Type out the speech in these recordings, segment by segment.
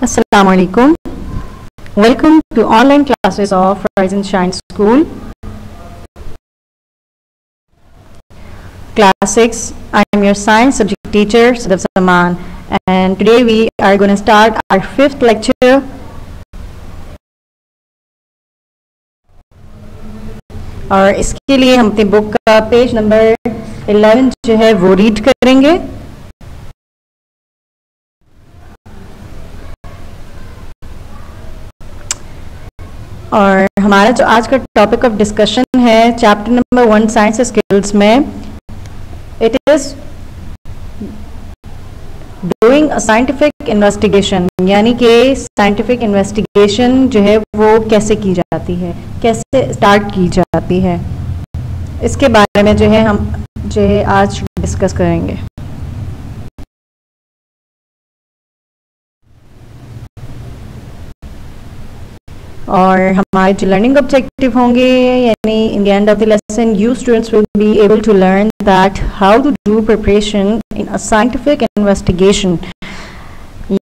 Assalamu alaikum. Welcome to online classes of Rise and Shine School. Class 6, I am your science subject teacher, Sadaf Saman, and today we are going to start our fifth lecture. और इसके लिए हम अपनी book का page number 11 जो है वो read करेंगे. और हमारा जो आज का टॉपिक ऑफ डिस्कशन है चैप्टर नंबर 1 साइंस स्किल्स में, it is doing a scientific investigation, यानी कि साइंटिफिक इन्वेस्टिगेशन जो है वो कैसे की जाती है, कैसे स्टार्ट की जाती है, इसके बारे में जो है हम जो है आज डिस्कस करेंगे. और हमारे जो लर्निंग ऑब्जेक्टिव होंगे, यानी in the end of the lesson you students will be able to learn that how to do preparation in a scientific investigation.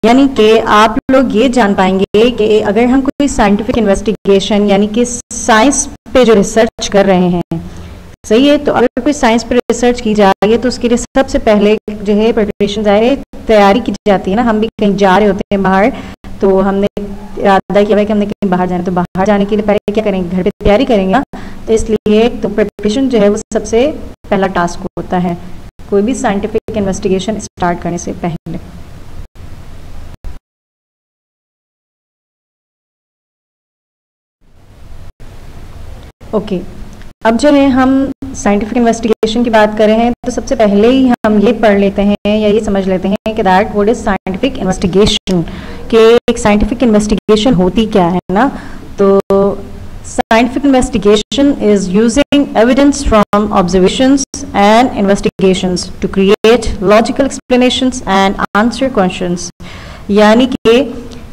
यानी कि आप लोग ये जान पाएंगे कि अगर हम कोई साइंटिफिक इन्वेस्टिगेशन यानी कि साइंस पे जो रिसर्च कर रहे हैं, सही है, तो अगर कोई साइंस पे रिसर्च की जा रही है तो उसके लिए सबसे पहले जो है प्रिपरेशन तैयारी की जाती है ना. हम भी कहीं जा रहे होते हैं बाहर, तो हमने इरादा किया है कि हमने कहीं बाहर जाना, तो बाहर जाने के लिए पहले क्या करेंगे, घर पे तैयारी करेंगे ना. तो इसलिए तो प्रिपरेशन जो है वो सबसे पहला टास्क होता है कोई भी साइंटिफिक इन्वेस्टिगेशन स्टार्ट करने से पहले. ओके, अब जो है हम साइंटिफिक इन्वेस्टिगेशन की बात कर रहे हैं, तो सबसे पहले ही हम ये पढ़ लेते हैं या ये समझ लेते हैं कि that what is scientific investigation, कि एक साइंटिफिक इन्वेस्टिगेशन होती क्या है ना. तो scientific investigation is using evidence from observations and investigations to create logical explanations and answer questions. यानी कि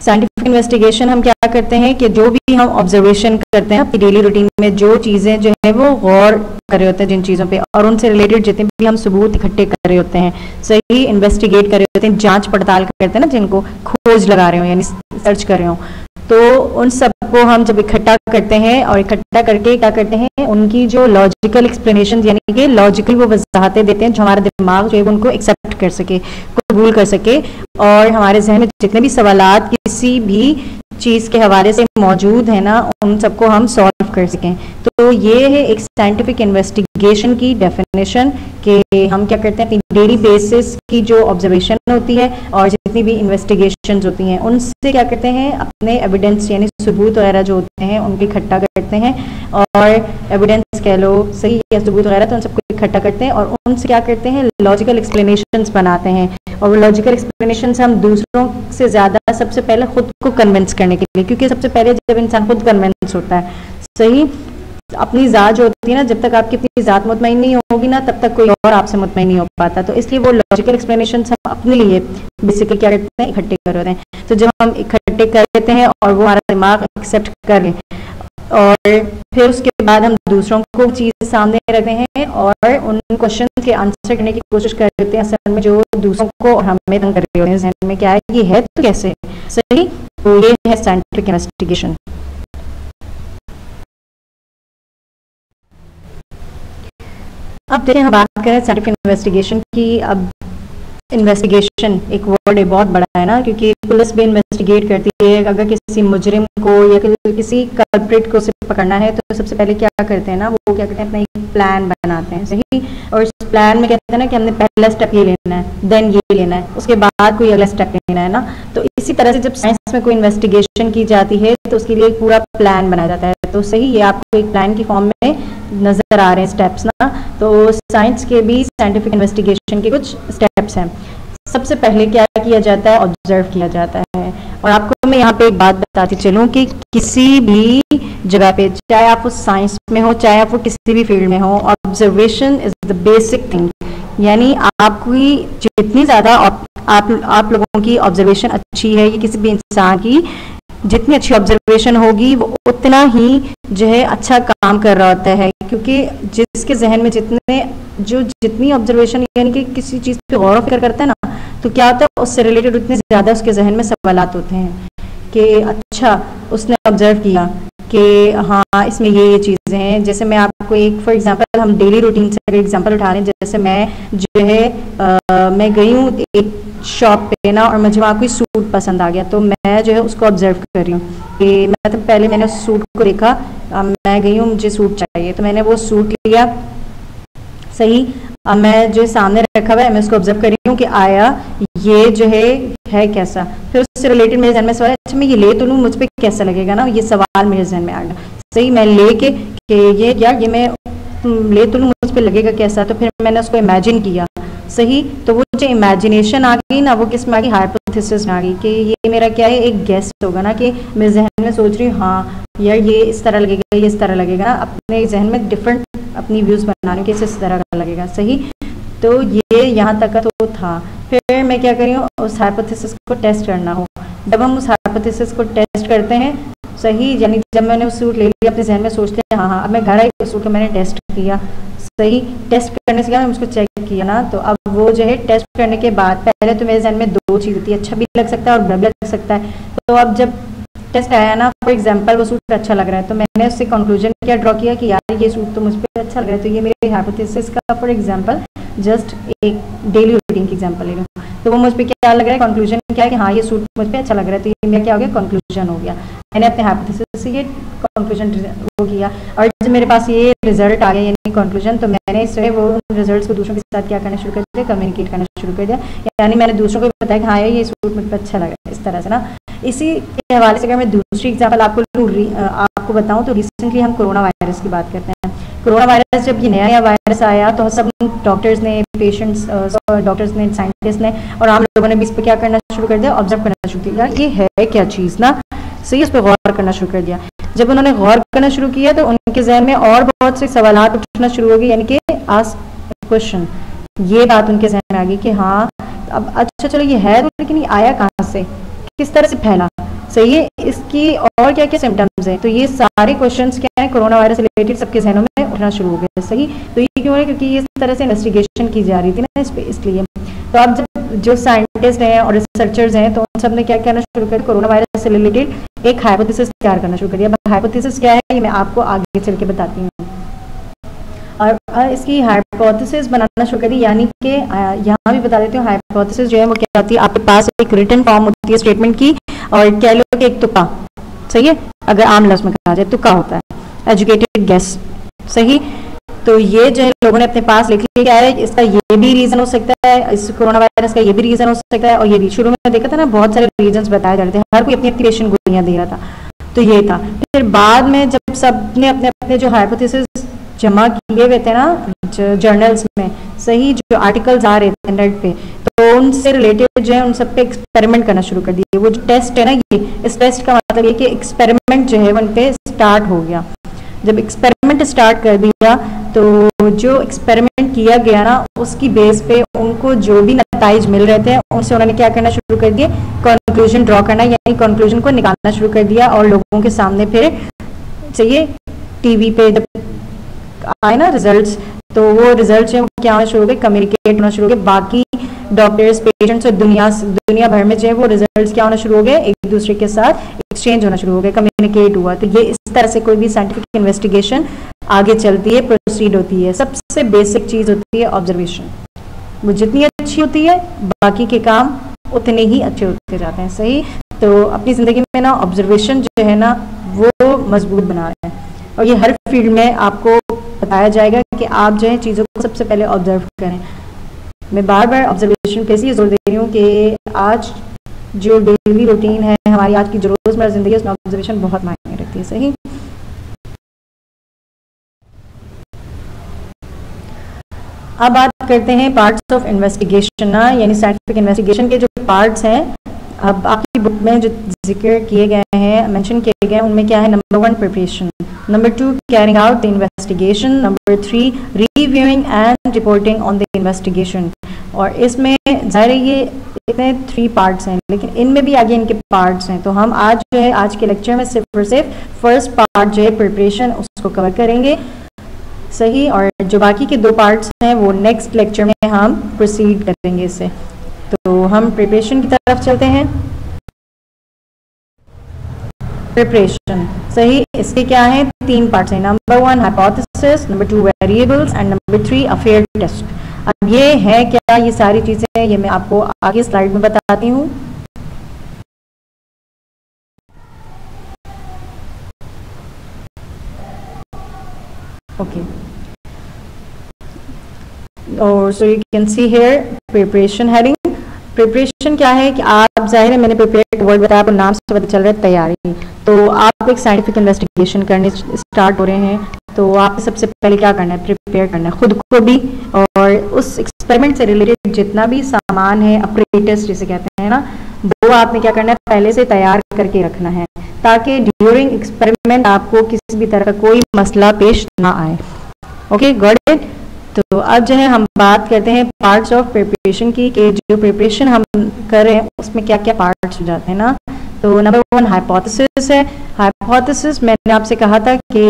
साइंटिफिक इन्वेस्टिगेशन हम क्या करते हैं कि जो भी हम ऑब्जर्वेशन करते हैं अपनी डेली रूटीन में, जो चीज़ें जो है वो गौर कर रहे होते हैं जिन चीज़ों पे, और उनसे रिलेटेड जितने भी हम सबूत इकट्ठे कर रहे होते हैं, सही इन्वेस्टिगेट कर रहे होते हैं, जांच पड़ताल करते हैं ना, जिनको खोज लगा रहे हो यानी सर्च कर रहे हो, तो उन सबको हम जब इकट्ठा करते हैं और इकट्ठा करके क्या करते हैं, उनकी जो लॉजिकल एक्सप्लेनेशन यानी कि लॉजिकल वो वजाहतें देते हैं जो हमारा दिमाग जो है उनको एक्सेप्ट कर सके, कबूल कर सके, और हमारे जहन में जितने भी सवालात किसी भी चीज़ के हवाले से मौजूद है ना, उन सबको हम सॉल्व कर सकें. तो ये है एक साइंटिफिक इन्वेस्टिगेशन की डेफिनेशन, कि हम क्या करते हैं अपनी डेली बेसिस की जो ऑब्जर्वेशन होती है और जितनी भी इन्वेस्टिगेशंस होती हैं उनसे क्या करते हैं, अपने एविडेंस यानी सबूत वगैरह जो होते हैं उनको इकट्ठा करते हैं, और एविडेंस कह लो, सही, या सबूत वगैरह, तो उन सबको इकट्ठा करते हैं और उनसे क्या करते हैं, लॉजिकल एक्सप्लेनेशंस बनाते हैं. और वो लॉजिकल एक्सप्लेनेशंस हम दूसरों से ज़्यादा सबसे पहले खुद को कन्विंस करने के लिए, क्योंकि सबसे पहले जब इंसान खुद कन्विंस होता है, सही, अपनी ज़ात जो होती है ना, जब तक आपकी अपनी ज़ात मुतमईन नहीं होगी ना, तब तक कोई और आपसे मुतमईन नहीं हो पाता. तो इसलिए वो लॉजिकल एक्सप्लेनेशंस हम अपने लिए बेसिकली क्या करते हैं, इकट्ठे कर रहे हैं. तो जब हम इकट्ठे कर लेते हैं और वो हमारा दिमाग एक्सेप्ट कर ले, और फिर उसके बाद हम दूसरों को चीज़ सामने रखते हैं और उन क्वेश्चन के आंसर करने की कोशिश करते हैं, असल में जो दूसरों को और हमें तंग कर रहे होते हैं जहन में क्या है, ये है तो कैसे, सही. तो ये है साइंटिफिक इन्वेस्टिगेशन. अब देखिए हम बात करें साइंटिफिक इन्वेस्टिगेशन की. अब इन्वेस्टिगेशन एक वर्ड है, बहुत बड़ा है ना, क्योंकि पुलिस भी इन्वेस्टिगेट करती है. अगर किसी मुजरिम को या किसी कल्प्रिट को सिर्फ पकड़ना है तो सबसे पहले क्या करते हैं ना, वो क्या करते हैं, अपना एक प्लान बनाते हैं, सही, और इस प्लान में कहते हैं ना कि हमने पहला स्टेप ये लेना है, देन ये लेना है, उसके बाद कोई अगला स्टेप लेना है ना. तो इसी तरह से जब साइंस में कोई इन्वेस्टिगेशन की जाती है तो उसके लिए एक पूरा प्लान बनाया जाता है. तो सही, ये आपको एक प्लान की फॉर्म में नजर आ रहे हैं स्टेप्स ना. तो साइंस के भी साइंटिफिक इन्वेस्टिगेशन के कुछ स्टेप्स हैं. सबसे पहले क्या किया जाता है, ऑब्जर्व किया जाता है. और आपको मैं यहाँ पे एक बात बताती चलूँ कि किसी भी जगह पे, चाहे आप उस साइंस में हो, चाहे आप वो किसी भी फील्ड में हो, observation is the basic thing. यानी आपकी जितनी ज़्यादा आप लोगों की ऑब्जर्वेशन अच्छी है, ये किसी भी इंसान की जितनी अच्छी ऑब्जर्वेशन होगी वो उतना ही जो है अच्छा काम कर रहा होता है, क्योंकि जिसके जहन में जितनी ऑब्जर्वेशन यानी कि किसी चीज़ पे गौर व फिक्र करता है ना, तो क्या होता है उससे रिलेटेड उतने ज़्यादा उसके जहन में सवालात होते हैं कि अच्छा उसने ऑब्जर्व किया कि हाँ इसमें ये चीज़ें हैं। जैसे मैं आपको एक फॉर एग्जांपल हम डेली रूटीन से अगर एग्जांपल उठा रहे हैं, जैसे मैं जो है मैं गई हूँ एक शॉप पे ना और मुझे वहाँ कोई सूट पसंद आ गया, तो मैं जो है उसको ऑब्जर्व कर रही हूँ कि मतलब पहले मैंने उस सूट को देखा, मैं गई हूँ मुझे सूट चाहिए तो मैंने वो सूट लिया, सही। अब मैं जो सामने रखा हुआ है मैं उसको ऑब्जर्व कर रही हूँ कि आया ये जो है कैसा, फिर उससे रिलेटेड मेरे जहन में सवाल है अच्छा मैं ये ले तो लूँ मुझ पर कैसा लगेगा ना, ये सवाल मेरे जहन में आ गया, सही। मैं लेके कि ये यार ये मैं ले तो लूँ मुझ पर लगेगा कैसा, तो फिर मैंने उसको इमेजिन किया, सही। तो वो जो इमेजिनेशन आ गई ना वो किस में आ गई, हाइपोथेसिस में आ गई कि ये मेरा क्या है एक गेस होगा ना कि मैं जहन में सोच रही हूँ हाँ यार ये इस तरह लगेगा ये इस तरह लगेगा ना, अपने जहन में डिफरेंट अपनी व्यूज़ बना रही हूँ कि इस तरह का लगेगा, सही। तो ये यहाँ तक का तो था। फिर मैं क्या कर रही हूँ उस हाइपोथेसिस को टेस्ट करना हो, जब हम उस हाइपोथेसिस को टेस्ट करते हैं, सही, यानी जब मैंने उस सूट ले लिया अपने जहन में सोचते हैं हाँ अब मैं घर आई उस सूट को मैंने टेस्ट किया, सही। टेस्ट करने से क्या मैंने उसको चेक किया ना, तो अब वो जो है टेस्ट करने के बाद पहले तो मेरे जहन में दो चीज़ होती है, अच्छा भी लग सकता है और बुरा भी लग सकता है। तो अब जब टेस्ट आया ना फॉर एग्जांपल वो सूट अच्छा लग रहा है तो मैंने उससे कंक्लूजन क्या ड्रॉ किया कि यार ये सूट तो मुझ पर अच्छा लग रहा है, तो ये मेरे हाइपोथेसिस का फॉर एग्जांपल जस्ट एक डेली रूटीन की एग्जांपल ले लो, तो वो मुझ पर क्या लग रहा है कंक्लूजन क्या है कि हाँ ये सूट मुझ पर अच्छा लग रहा है, तो ये मेरा क्या हो गया कंक्लूजन हो गया, मैंने अपने हाइपोथेसिस से ये कंक्लूजन वो किया। और जब मेरे पास ये रिजल्ट आ गया यानी कंक्लूजन, तो मैंने इससे वो रिजल्ट्स को दूसरों के साथ क्या करना शुरू कर दिया, कम्युनिकेट करना शुरू कर दिया, यानी मैंने दूसरों को बताया कि हाँ ये सूट मुझ पर अच्छा लग रहा है, इस तरह से ना। इसी के हवाले से अगर मैं दूसरी एग्जाम्पल आपको बताऊँ तो रिसेंटली हम कोरोना वायरस की बात करते हैं। कोरोना वायरस जब ये नया वायरस आया तो सब डॉक्टर्स ने पेशेंट्स डॉक्टर्स ने साइंटिस्ट ने और आम लोगों ने भी इस पर क्या करना शुरू कर दिया, ऑब्जर्व करना शुरू किया, ये है क्या चीज़ ना, सही, इस पर गौर करना शुरू कर दिया। जब उन्होंने गौर करना शुरू किया तो उनके जहन में और बहुत से सवालात उठना शुरू हो गए, यानी कि आस्क क्वेश्चन, ये बात उनके जहन में आ गई कि हाँ अब अच्छा चलो ये है लेकिन ये आया कहाँ से, किस तरह से फैला, सही है, इसकी और क्या क्या सिम्टम्स हैं। तो ये सारे क्वेश्चंस क्या है कोरोना वायरस से रिलेटेड सबके जहनों में उठना शुरू हो गया, सही। तो ये क्यों है, क्योंकि इस तरह से इन्वेस्टिगेशन की जा रही थी ना इस पे, इसलिए। तो अब जब जो साइंटिस्ट हैं और रिसर्चर्स हैं तो उन सब ने क्या करना शुरू कर, कोरोना वायरस से रिलेटेड एक हाइपोथेसिस तैयार करना शुरू कर दिया। हाइपोथेसिस क्या है ये मैं आपको आगे चल के बताती हूँ। और इसकी हाइपोथेसिस बनाना शुरू कर दी, यानी कि यहाँ भी बता देती हूँ हाइपोथेसिस जो है वो क्या होती है, आपके पास एक रिटन फॉर्म होती है स्टेटमेंट की और कह लो कि एक तुक्का, सही है, अगर आम लफ्ज में कहा जाए तुक्का होता है, एजुकेटेड गेस, सही। तो ये जो है लोगों ने अपने पास लिख लिया, क्या है इसका ये भी रीजन हो सकता है, इस कोरोना वायरस का ये भी रीजन हो सकता है, और ये भी शुरू में देखा था ना बहुत सारे रीजन बताए जा रहे थे, हर कोई अपनी अपनी पेशेंट गोलियां दे रहा था, तो ये था। फिर बाद में जब सबने अपने अपने जो हाइपोथेसिस जमा किए हुए थे ना जर्नल्स में, सही, जो आर्टिकल्स आ रहे थे नेट पे, तो उनसे रिलेटेड जो है उन सब पे एक्सपेरिमेंट करना शुरू कर दिए। वो जो टेस्ट है ना ये, इस टेस्ट का मतलब ये कि एक्सपेरिमेंट जो है उन पे स्टार्ट हो गया। जब एक्सपेरिमेंट स्टार्ट कर दिया तो जो एक्सपेरिमेंट किया गया ना उसकी बेस पे उनको जो भी नताइज मिल रहे थे उनसे उन्होंने क्या करना शुरू कर दिए, कंक्लूजन ड्रॉ करना, यानी कंक्लूजन को निकालना शुरू कर दिया और लोगों के सामने फिर चाहिए टीवी पे जब आए ना रिजल्ट्स, तो वो रिजल्ट जो है क्या होना शुरू हो गए, कम्युनिकेट होना शुरू हो गए, बाकी डॉक्टर्स पेशेंट्स और दुनिया भर में जो है वो रिजल्ट्स क्या होना शुरू हो गए, एक दूसरे के साथ एक्सचेंज होना शुरू हो गया, कम्युनिकेट हुआ। तो ये इस तरह से कोई भी साइंटिफिक इन्वेस्टिगेशन आगे चलती है, प्रोसीड होती है। सबसे बेसिक चीज़ होती है ऑब्जर्वेशन, वो जितनी अच्छी होती है बाकी के काम उतने ही अच्छे होते जाते हैं, सही। तो अपनी ज़िंदगी में ना ऑब्जर्वेशन जो है ना वो मजबूत बना रहे हैं, और ये हर फील्ड में आपको बताया जाएगा कि आप जो है चीज़ों को सबसे पहले ऑब्जर्व करें। मैं बार बार ऑब्जर्वेशन पे इसलिए जोर दे रही हूँ कि आज जो डेली रूटीन है हमारी, आज की जो रोज़मर्रा ज़िंदगी है उसमें ऑब्जर्वेशन बहुत मायने रखती है, सही। अब बात करते हैं पार्ट्स ऑफ इन्वेस्टिगेशन ना, यानी साइंटिफिक इन्वेस्टिगेशन के जो पार्ट्स हैं, अब आपकी बुक में जो जिक्र किए गए हैं, मेंशन किए गए हैं, उनमें क्या है, number 1 preparation, number 2 carrying out the investigation, number 3 reviewing and reporting on the investigation. और इसमें ज़ाहिर है ये इतने 3 पार्ट्स हैं, लेकिन इनमें भी आगे इनके पार्ट्स हैं। तो हम आज जो है आज के लेक्चर में सिर्फ और सिर्फ फर्स्ट पार्ट जो है प्रिपरेशन उसको कवर करेंगे, सही। और जो बाकी के 2 पार्ट्स हैं वो नेक्स्ट लेक्चर में हम प्रोसीड करेंगे इससे। तो हम प्रिपरेशन की तरफ चलते हैं। प्रिपरेशन सही, इसके क्या है, 3 पार्ट्स हैं। Number 1 hypothesis, number 2 variables and number 3 a fair test. अब ये है क्या, ये सारी चीजें ये मैं आपको आगे स्लाइड में बताती हूँ। ओके, और so you can see here preparation heading. Preparation क्या है कि आप, जाहिर है मैंने प्रिपेयर वर्ड बताया, आपको नाम से पता चल रहा है तैयारी। तो आप एक साइंटिफिक इन्वेस्टिगेशन करने स्टार्ट हो रहे हैं, तो आपको सबसे पहले क्या करना है, प्रिपेयर करना है खुद को भी, और उस एक्सपेरिमेंट से रिलेटेड जितना भी सामान है, अपरेटस जिसे कहते हैं ना, वो आपने क्या करना है, पहले से तैयार करके रखना है, ताकि ड्यूरिंग एक्सपेरिमेंट आपको किसी भी तरह का कोई मसला पेश ना आए। Okay, got it. तो अब जो है हम बात करते हैं पार्ट्स ऑफ प्रिपरेशन की, कि जो प्रिपरेशन हम कर रहे हैं उसमें क्या क्या पार्ट्स हो जाते हैं ना। तो नंबर 1 हाइपोथेसिस है। हाइपोथेसिस मैंने आपसे कहा था कि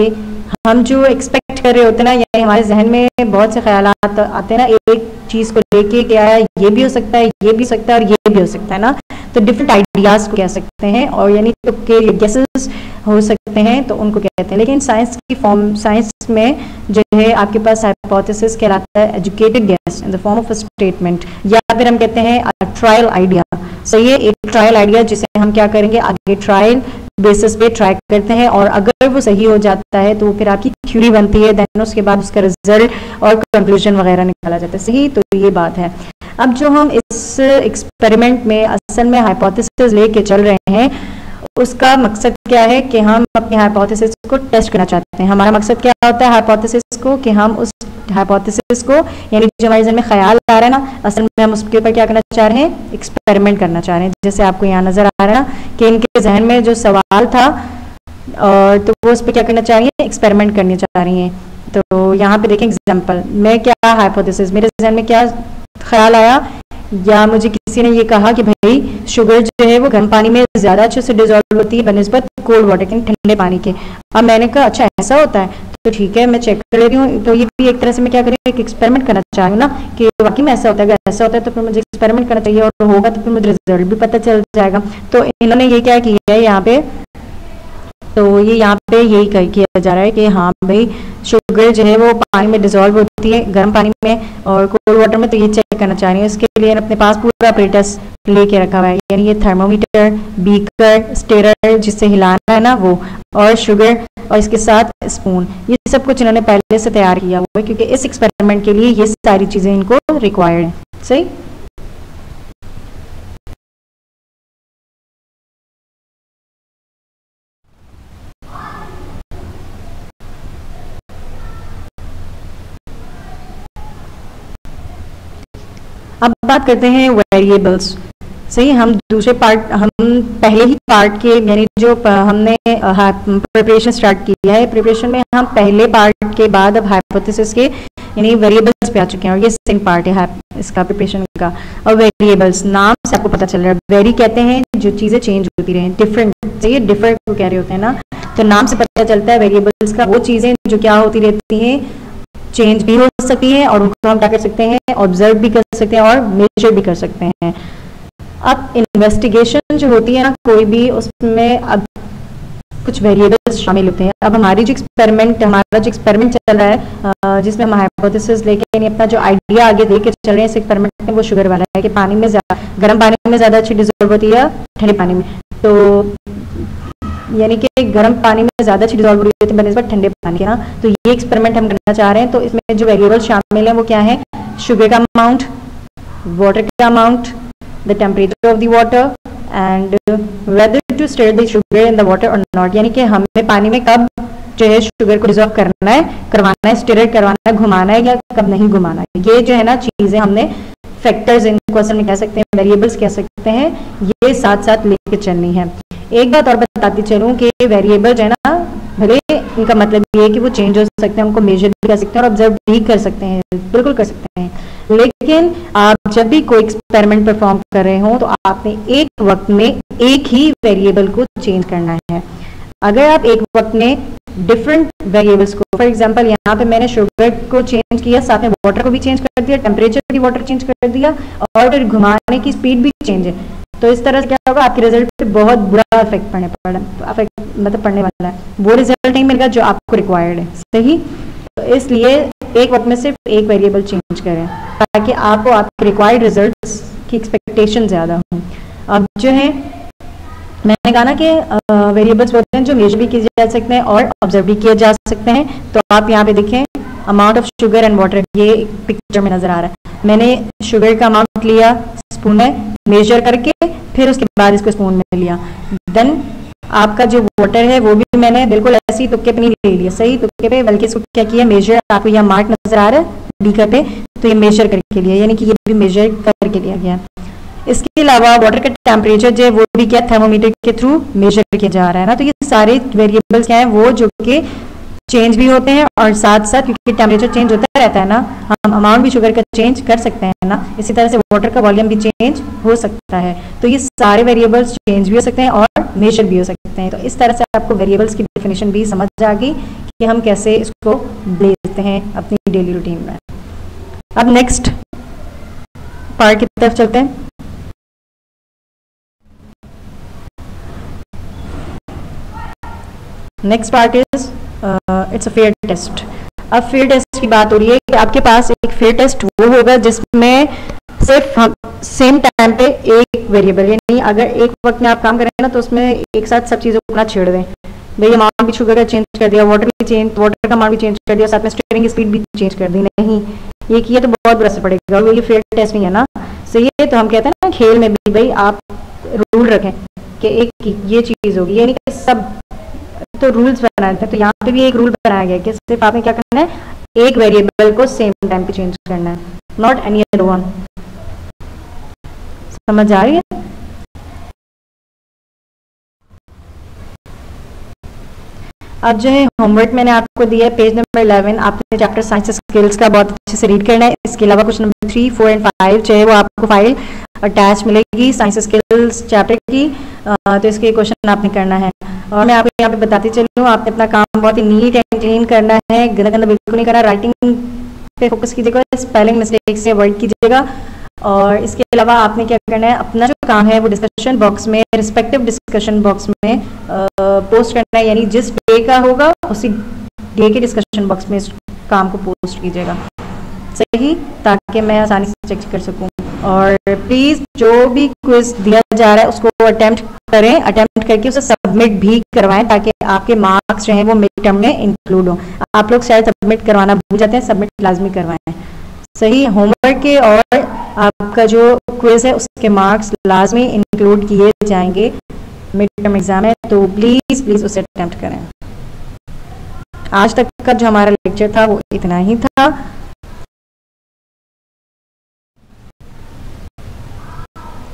हम जो एक्सपेक्ट कर रहे होते हैं ना, यानी हमारे जहन में बहुत से ख्यालात आते हैं ना एक चीज़ को लेके, क्या है ये भी हो सकता है, ये भी हो सकता है और ये भी हो सकता है ना, तो डिफरेंट आइडियाज़ को कह सकते हैं, और यानी तो के गेसेस हो सकते हैं, तो उनको कहते हैं। लेकिन साइंस की फॉर्म, साइंस में जो है आपके पास हाइपोथेसिस कहलाता है educated guess in the form of a statement, या फिर हम कहते हैं ट्रायल आइडिया। सही है, एक ट्रायल आइडिया जिसे हम क्या करेंगे, आगे ट्रायल बेसिस पे ट्राई करते हैं, और अगर वो सही हो जाता है तो फिर आपकी थ्योरी बनती है, देन उसके बाद उसका रिजल्ट और कंक्लूजन वगैरह निकाला जाता है। सही, तो ये बात है। अब जो हम इस एक्सपेरिमेंट में असल में हाइपोथेसिस लेके चल रहे हैं, उसका मकसद क्या है कि हम अपनी हाइपोथेसिस को टेस्ट करना चाहते हैं। हमारा मकसद क्या होता है हाइपोथेसिस को, कि हम उस हाइपोथेसिस को, यानी जो हमारे जहन में ख्याल आ रहा है ना, असल में हम उसके ऊपर क्या करना चाह रहे हैं, एक्सपेरिमेंट करना चाह रहे हैं। जैसे आपको यहाँ नजर आ रहा है ना कि इनके जहन में जो सवाल था, और तो वो उस पर क्या करना चाह रही है, एक्सपेरिमेंट करने चाह रही हैं। तो यहाँ पे देखें एग्जाम्पल, मैं क्या हाइपोथेसिस, मेरे जहन में क्या ख्याल आया, या मुझे किसी ने ये कहा कि भाई शुगर जो है वो गर्म पानी में ज़्यादा अच्छे से डिजॉल्व होती है बनिस्बत कोल्ड वाटर के, ठंडे पानी के। अब मैंने कहा अच्छा ऐसा होता है, तो ठीक है मैं चेक कर लेती हूँ। तो ये भी एक तरह से मैं क्या करें, एक एक्सपेरिमेंट करना चाह रही हूँ ना, कि वाकई में ऐसा होता है, अगर ऐसा होता है तो फिर मुझे एक्सपेरिमेंट करना चाहिए, और होगा तो फिर मुझे रिजल्ट भी पता चल जाएगा। तो इन्होंने ये क्या किया है यहाँ पे, तो ये यहाँ पे यही किया जा रहा है कि हाँ भाई शुगर जो है वो पानी में डिजॉल्व होती है, गर्म पानी में और कोल्ड वाटर में, तो ये चेक करना चाह रही है। इसके लिए अपने पास पूरा अपरेटस लेके रखा हुआ है, यानी ये थर्मोमीटर, बीकर, स्टेरर जिससे हिलाना है ना वो, और शुगर, और इसके साथ स्पून, ये सब कुछ इन्होंने पहले से तैयार किया हुआ है, क्योंकि इस एक्सपेरिमेंट के लिए ये सारी चीज़ें इनको रिक्वायर्ड है। सही, अब बात करते हैं वेरिएबल्स। सही, हम दूसरे पार्ट, हम पहले ही पार्ट के, यानी जो हमने प्रिपरेशन स्टार्ट किया है, प्रिपरेशन में हम पहले पार्ट के बाद अब हाइपोथेसिस के यानी वेरिएबल्स पे आ चुके हैं, और ये सेकंड पार्ट है इसका प्रिपरेशन का। और वेरिएबल्स नाम से आपको पता चल रहा है, वेरी कहते हैं जो चीज़ें चेंज होती रहे, डिफरेंट से ये डिफरेंट को कह रहे होते हैं ना, तो नाम से पता चलता है वेरिएबल्स का, वो चीज़ें जो क्या होती रहती हैं, चेंज भी हो सकती है, और उनको हम क्या कर सकते हैं, ऑब्जर्व भी कर सकते हैं और मेजर भी कर सकते हैं। अब इन्वेस्टिगेशन जो होती है ना कोई भी, उसमें अब कुछ वेरिएबल्स शामिल होते हैं। अब हमारा जो एक्सपेरिमेंट चल रहा है, जिसमें हम हाइपोथेसिस लेके यानी अपना जो आइडिया आगे दे के चल रहे हैं इस एक्सपेरिमेंट में, वो शुगर वाला है कि पानी में गर्म पानी में ज़्यादा अच्छी डिजॉल्व होती है ठंडे पानी में। तो यानी कि गर्म पानी में ज़्यादा अच्छी डिजॉल्व होती है बनिस्बत ठंडे पानी के ना। तो ये एक्सपेरिमेंट हम करना चाह रहे हैं। तो इसमें जो वेरिएबल शामिल है वो क्या है, शुगर का अमाउंट, वाटर का amount, the temperature of the water and whether to stir the sugar in the water और नॉट, यानी कि हमें पानी में कब जो है शुगर को डिजॉल्व करना है, करवाना है, स्टर करवाना है, घुमाना है या कब नहीं घुमाना है। ये जो है ना चीज़ें हमने फैक्टर्स, इनको असल में कह सकते हैं वेरिएबल्स कह सकते हैं, ये साथ साथ लेके चलनी है। एक बात और बताती चलूँ कि वेरिएबल जो है ना, भले इनका मतलब ये है कि वो चेंज हो सकते हैं, उनको मेजर भी कर सकते हैं और ऑब्जर्व भी कर सकते हैं, बिल्कुल कर सकते हैं। लेकिन आप जब भी कोई एक्सपेरिमेंट परफॉर्म कर रहे हो तो आपने एक वक्त में एक ही वेरिएबल को चेंज करना है। अगर आप एक वक्त में डिफरेंट वेरिएबल्स को। फॉर एग्जांपल यहाँ पे मैंने शुगर को चेंज किया, साथ में वाटर को भी चेंज कर दिया, टेम्परेचर भी वाटर चेंज कर दिया, और फिर घुमाने की स्पीड भी चेंज है। तो इस तरह से क्या होगा, आपके रिजल्ट पे बहुत बुरा इफेक्ट पड़ने वाला है, वो रिजल्ट नहीं मिलेगा जो आपको रिक्वायर्ड है। सही, तो इसलिए एक वक्त में सिर्फ एक वेरिएबल चेंज करें ताकि आपको आपके रिक्वायर्ड रिजल्ट्स की एक्सपेक्टेशन ज़्यादा हो। अब जो है मैंने कहा ना कि वेरिएबल्स होते हैं जो मेजर भी किए जा सकते हैं और ऑब्जर्व भी किए जा सकते हैं। तो आप यहाँ पे देखें, amount of sugar and water, ये एक पिक्चर में नजर आ रहा है। मैंने शुगर का अमाउंट लिया स्पून में मेजर करके, फिर उसके बाद इसको स्पून में लिया। देन आपका जो वाटर है वो भी मैंने बिल्कुल ऐसे ही तुक्के पे नहीं ले लिया, सही तुक्के पे, बल्कि इसको क्या किया, मेजर, आपको यहाँ मार्क नजर आ रहा है बीकर पे, तो ये मेजर करके लिया, यानी कि ये भी मेजर करके लिया गया। इसके अलावा वाटर का टेम्परेचर जो है वो भी क्या थर्मोमीटर के थ्रू मेजर किया जा रहा है ना। तो ये सारे वेरिएबल्स क्या हैं, वो जो कि चेंज भी होते हैं, और साथ साथ क्योंकि टेम्परेचर चेंज होता रहता है ना, हम अमाउंट भी शुगर का चेंज कर सकते हैं ना, इसी तरह से वाटर का वॉल्यूम भी चेंज हो सकता है। तो ये सारे वेरिएबल्स चेंज भी हो सकते हैं और मेजर भी हो सकते हैं। तो इस तरह से आपको वेरिएबल्स की डेफिनेशन भी समझ आ गई कि हम कैसे इसको लेते हैं अपनी डेली रूटीन में। अब नेक्स्ट पार्ट की तरफ चलते हैं। Next part is it's a fair test. अब फेयर टेस्ट की बात हो रही है कि आपके पास एक फेयर टेस्ट वो होगा जिसमें सिर्फ हम सेम टाइम पे एक वेरिएबल, यानी अगर एक वक्त में आप काम कर रहे हैं ना, तो उसमें एक साथ सब चीज़ों को ना छेड़ दें। भाई अमाउंट भी शुगर का चेंज कर दिया, वाटर का अमाउंट भी चेंज कर दिया, साथ में स्टीयरिंग की स्पीड भी चेंज कर दी, नहीं, ये किया तो बहुत बुरा असर पड़ेगा, और ये फेयर टेस्ट नहीं है ना। सही है, तो हम कहते हैं ना खेल में भी भाई आप रूल रखें कि एक ये चीज़ होगी, यानी कि सब तो रूल्स बनाए थे, तो यहाँ पे भी एक रूल बनाया गया कि सिर्फ आपने क्या करना है, एक वेरिएबल को सेम टाइम पे चेंज करना है, नॉट एनी अदर वन। समझ आ रही है? अब जो है होमवर्क मैंने आपको दिया है पेज नंबर 11, आपने चैप्टर साइंस स्किल्स का बहुत अच्छे से रीड करना है। इसके अलावा क्वेश्चन नंबर 3, 4 एंड 5 जो है वो आपको फाइल अटैच मिलेगी साइंस स्किल्स चैप्टर की, तो इसके क्वेश्चन आपने करना है। और मैं आपको यहाँ पे बताती चलूँ, आपने अपना काम बहुत ही नीट एंड क्लीन करना है, गंदा गंदा बिल्कुल नहीं करना, राइटिंग पे फोकस कीजिएगा, स्पेलिंग मिस्टेक से अवॉइड कीजिएगा। और इसके अलावा आपने क्या करना है, अपना जो काम है वो डिस्कशन बॉक्स में, रिस्पेक्टिव डिस्कशन बॉक्स में पोस्ट करना है, यानी जिस डे का होगा उसी डे के डिस्कशन बॉक्स में इस काम को पोस्ट कीजिएगा, सही, ताकि मैं आसानी से चेक कर सकूं। और प्लीज़ जो भी क्विज दिया जा रहा है उसको अटेम्प्ट करें, अटेम्प्ट करके उसे सबमिट भी करवाएं, ताकि आपके मार्क्स जो हैं वो मिड टर्म में इंक्लूड हो। आप लोग शायद सबमिट करवाना भूल जाते हैं, सबमिट लाजमी करवाएं, सही। होमवर्क के और आपका जो क्विज है उसके मार्क्स लाजमी इंक्लूड किए जाएंगे, मिड टर्म एग्जाम है, तो प्लीज़ प्लीज़ उसे अटेम्प्ट करें। आज तक का जो हमारा लेक्चर था वो इतना ही था।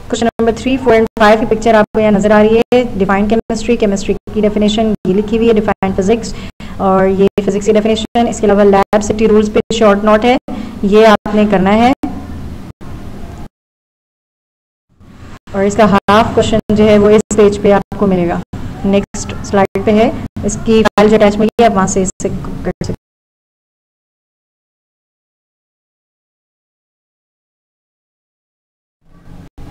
क्वेश्चन नंबर 3, 4 एंड 5 की पिक्चर आपको यहाँ नजर आ रही है। डिफाइन केमिस्ट्री, केमिस्ट्री की डेफिनेशन ये लिखी हुई है, डिफाइन फिजिक्स, और ये फिजिक्स की डेफिनेशन। इसके अलावा लैब सेफ्टी रूल्स पे शॉर्ट नोट है, ये आपने करना है। और इसका हाफ क्वेश्चन जो है वो इस पेज पे आपको मिलेगा, नेक्स्ट स्लाइड पे है, इसकी फाइल जो अटैच मिली है आप वहाँ से इससे कर सकते हैं।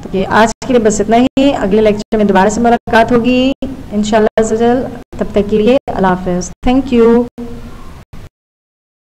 तो ये आज के लिए बस इतना ही, अगले लेक्चर में दोबारा से मुलाकात होगी इंशाल्लाह। तब तक के लिए अल्लाह हाफ़िज़, थैंक यू।